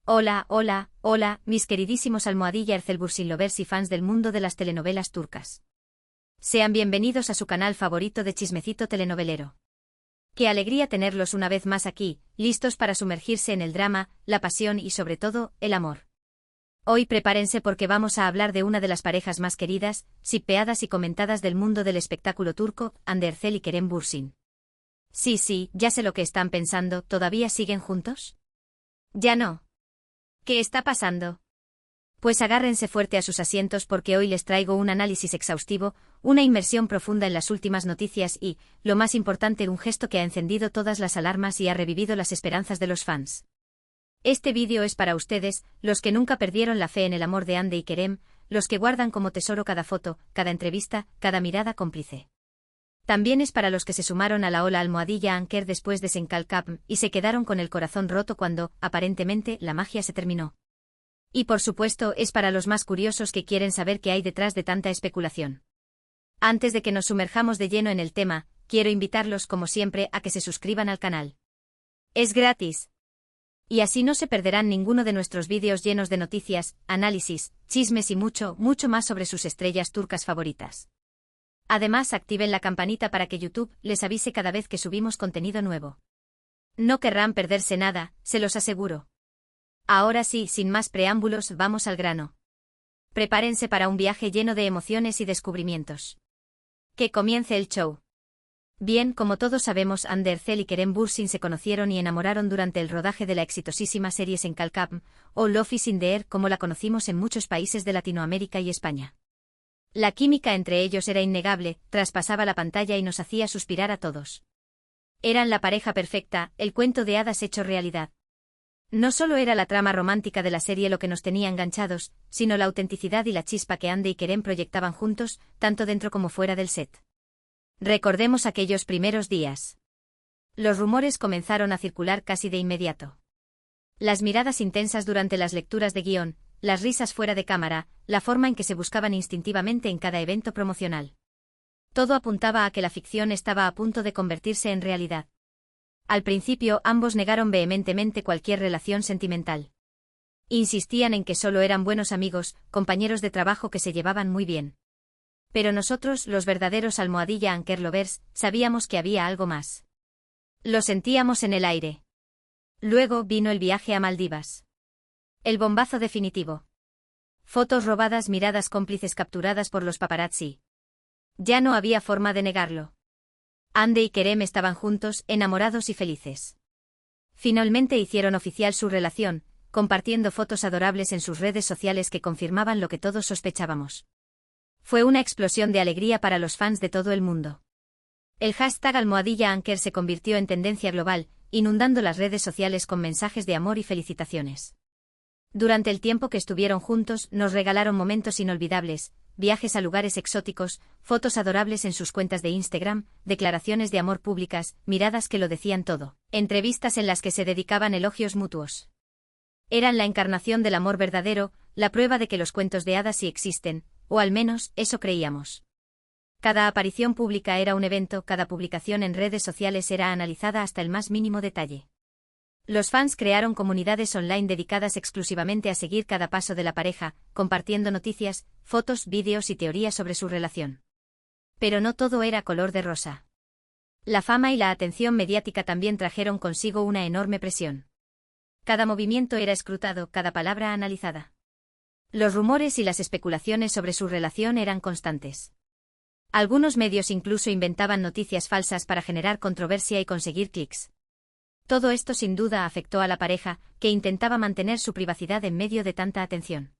Hola, hola, hola, mis queridísimos almohadilla Ercelbursin lovers y fans del mundo de las telenovelas turcas. Sean bienvenidos a su canal favorito de chismecito telenovelero. Qué alegría tenerlos una vez más aquí, listos para sumergirse en el drama, la pasión y sobre todo, el amor. Hoy prepárense porque vamos a hablar de una de las parejas más queridas, shippeadas y comentadas del mundo del espectáculo turco, Hande Erçel y Kerem Bürsin. Sí, ya sé lo que están pensando, ¿todavía siguen juntos? Ya no. ¿Qué está pasando? Pues agárrense fuerte a sus asientos porque hoy les traigo un análisis exhaustivo, una inmersión profunda en las últimas noticias y, lo más importante, un gesto que ha encendido todas las alarmas y ha revivido las esperanzas de los fans. Este vídeo es para ustedes, los que nunca perdieron la fe en el amor de Hande y Kerem, los que guardan como tesoro cada foto, cada entrevista, cada mirada cómplice. También es para los que se sumaron a la ola almohadilla Anker después de Senkalkapm y se quedaron con el corazón roto cuando, aparentemente, la magia se terminó. Y por supuesto es para los más curiosos que quieren saber qué hay detrás de tanta especulación. Antes de que nos sumerjamos de lleno en el tema, quiero invitarlos como siempre a que se suscriban al canal. Es gratis. Y así no se perderán ninguno de nuestros vídeos llenos de noticias, análisis, chismes y mucho más sobre sus estrellas turcas favoritas. Además, activen la campanita para que YouTube les avise cada vez que subimos contenido nuevo. No querrán perderse nada, se los aseguro. Ahora sí, sin más preámbulos, vamos al grano. Prepárense para un viaje lleno de emociones y descubrimientos. Que comience el show. Bien, como todos sabemos, Hande Erçel y Kerem Bürsin se conocieron y enamoraron durante el rodaje de la exitosísima serie Senkalkapm, o Love is in the Air como la conocimos en muchos países de Latinoamérica y España. La química entre ellos era innegable, traspasaba la pantalla y nos hacía suspirar a todos. Eran la pareja perfecta, el cuento de hadas hecho realidad. No solo era la trama romántica de la serie lo que nos tenía enganchados, sino la autenticidad y la chispa que Hande y Kerem proyectaban juntos, tanto dentro como fuera del set. Recordemos aquellos primeros días. Los rumores comenzaron a circular casi de inmediato. Las miradas intensas durante las lecturas de guión, las risas fuera de cámara, la forma en que se buscaban instintivamente en cada evento promocional. Todo apuntaba a que la ficción estaba a punto de convertirse en realidad. Al principio ambos negaron vehementemente cualquier relación sentimental. Insistían en que solo eran buenos amigos, compañeros de trabajo que se llevaban muy bien. Pero nosotros, los verdaderos almohadilla Anker lovers, sabíamos que había algo más. Lo sentíamos en el aire. Luego vino el viaje a Maldivas. El bombazo definitivo. Fotos robadas, miradas cómplices capturadas por los paparazzi. Ya no había forma de negarlo. Hande y Kerem estaban juntos, enamorados y felices. Finalmente hicieron oficial su relación, compartiendo fotos adorables en sus redes sociales que confirmaban lo que todos sospechábamos. Fue una explosión de alegría para los fans de todo el mundo. El hashtag almohadilla Anker se convirtió en tendencia global, inundando las redes sociales con mensajes de amor y felicitaciones. Durante el tiempo que estuvieron juntos, nos regalaron momentos inolvidables, viajes a lugares exóticos, fotos adorables en sus cuentas de Instagram, declaraciones de amor públicas, miradas que lo decían todo, entrevistas en las que se dedicaban elogios mutuos. Eran la encarnación del amor verdadero, la prueba de que los cuentos de hadas sí existen, o al menos, eso creíamos. Cada aparición pública era un evento, cada publicación en redes sociales era analizada hasta el más mínimo detalle. Los fans crearon comunidades online dedicadas exclusivamente a seguir cada paso de la pareja, compartiendo noticias, fotos, vídeos y teorías sobre su relación. Pero no todo era color de rosa. La fama y la atención mediática también trajeron consigo una enorme presión. Cada movimiento era escrutado, cada palabra analizada. Los rumores y las especulaciones sobre su relación eran constantes. Algunos medios incluso inventaban noticias falsas para generar controversia y conseguir clics. Todo esto sin duda afectó a la pareja, que intentaba mantener su privacidad en medio de tanta atención.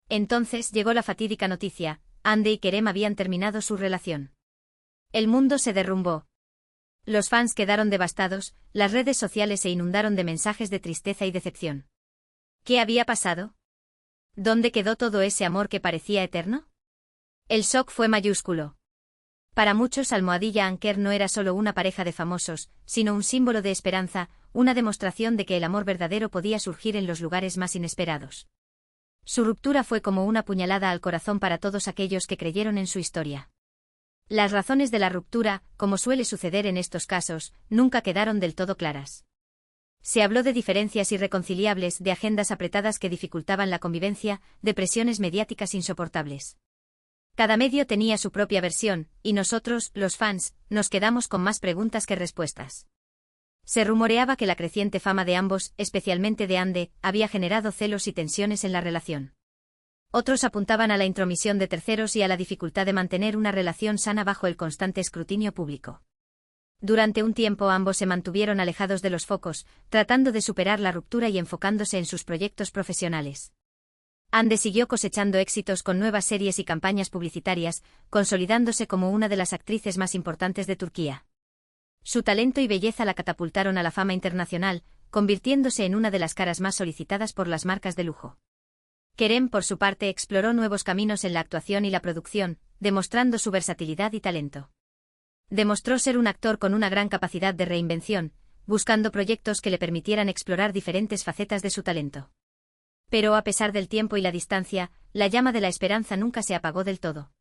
Entonces llegó la fatídica noticia: Hande y Kerem habían terminado su relación. El mundo se derrumbó. Los fans quedaron devastados, las redes sociales se inundaron de mensajes de tristeza y decepción. ¿Qué había pasado? ¿Dónde quedó todo ese amor que parecía eterno? El shock fue mayúsculo. Para muchos, almohadilla Anker no era solo una pareja de famosos, sino un símbolo de esperanza, una demostración de que el amor verdadero podía surgir en los lugares más inesperados. Su ruptura fue como una puñalada al corazón para todos aquellos que creyeron en su historia. Las razones de la ruptura, como suele suceder en estos casos, nunca quedaron del todo claras. Se habló de diferencias irreconciliables, de agendas apretadas que dificultaban la convivencia, de presiones mediáticas insoportables. Cada medio tenía su propia versión, y nosotros, los fans, nos quedamos con más preguntas que respuestas. Se rumoreaba que la creciente fama de ambos, especialmente de Ande, había generado celos y tensiones en la relación. Otros apuntaban a la intromisión de terceros y a la dificultad de mantener una relación sana bajo el constante escrutinio público. Durante un tiempo ambos se mantuvieron alejados de los focos, tratando de superar la ruptura y enfocándose en sus proyectos profesionales. Ande siguió cosechando éxitos con nuevas series y campañas publicitarias, consolidándose como una de las actrices más importantes de Turquía. Su talento y belleza la catapultaron a la fama internacional, convirtiéndose en una de las caras más solicitadas por las marcas de lujo. Kerem, por su parte, exploró nuevos caminos en la actuación y la producción, demostrando su versatilidad y talento. Demostró ser un actor con una gran capacidad de reinvención, buscando proyectos que le permitieran explorar diferentes facetas de su talento. Pero a pesar del tiempo y la distancia, la llama de la esperanza nunca se apagó del todo.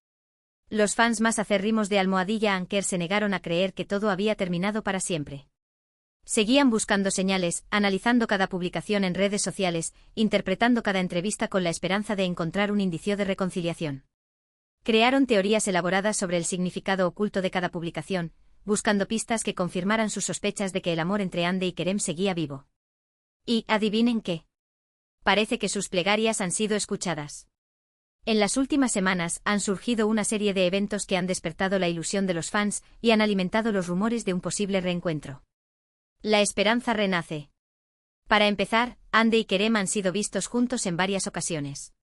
Los fans más acérrimos de Almohadilla Anker se negaron a creer que todo había terminado para siempre. Seguían buscando señales, analizando cada publicación en redes sociales, interpretando cada entrevista con la esperanza de encontrar un indicio de reconciliación. Crearon teorías elaboradas sobre el significado oculto de cada publicación, buscando pistas que confirmaran sus sospechas de que el amor entre Ande y Kerem seguía vivo. Y, ¿adivinen qué? Parece que sus plegarias han sido escuchadas. En las últimas semanas han surgido una serie de eventos que han despertado la ilusión de los fans y han alimentado los rumores de un posible reencuentro. La esperanza renace. Para empezar, Ande y Kerem han sido vistos juntos en varias ocasiones.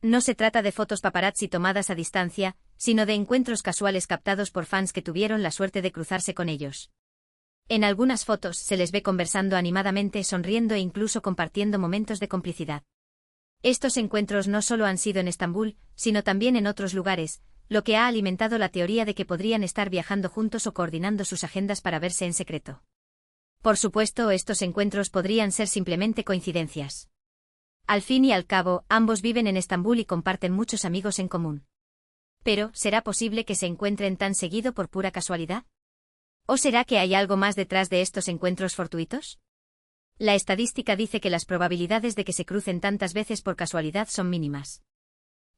No se trata de fotos paparazzi tomadas a distancia, sino de encuentros casuales captados por fans que tuvieron la suerte de cruzarse con ellos. En algunas fotos se les ve conversando animadamente, sonriendo e incluso compartiendo momentos de complicidad. Estos encuentros no solo han sido en Estambul, sino también en otros lugares, lo que ha alimentado la teoría de que podrían estar viajando juntos o coordinando sus agendas para verse en secreto. Por supuesto, estos encuentros podrían ser simplemente coincidencias. Al fin y al cabo, ambos viven en Estambul y comparten muchos amigos en común. Pero, ¿será posible que se encuentren tan seguido por pura casualidad? ¿O será que hay algo más detrás de estos encuentros fortuitos? La estadística dice que las probabilidades de que se crucen tantas veces por casualidad son mínimas.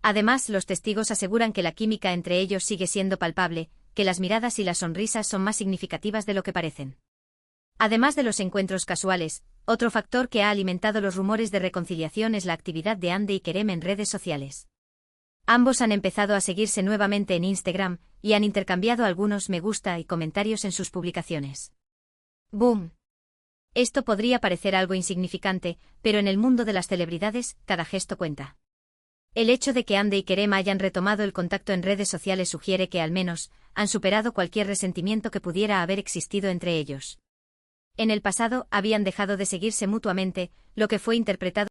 Además, los testigos aseguran que la química entre ellos sigue siendo palpable, que las miradas y las sonrisas son más significativas de lo que parecen. Además de los encuentros casuales, otro factor que ha alimentado los rumores de reconciliación es la actividad de Ande y Kerem en redes sociales. Ambos han empezado a seguirse nuevamente en Instagram y han intercambiado algunos me gusta y comentarios en sus publicaciones. ¡Boom! Esto podría parecer algo insignificante, pero en el mundo de las celebridades, cada gesto cuenta. El hecho de que Ande y Kerem hayan retomado el contacto en redes sociales sugiere que al menos han superado cualquier resentimiento que pudiera haber existido entre ellos. En el pasado habían dejado de seguirse mutuamente, lo que fue interpretado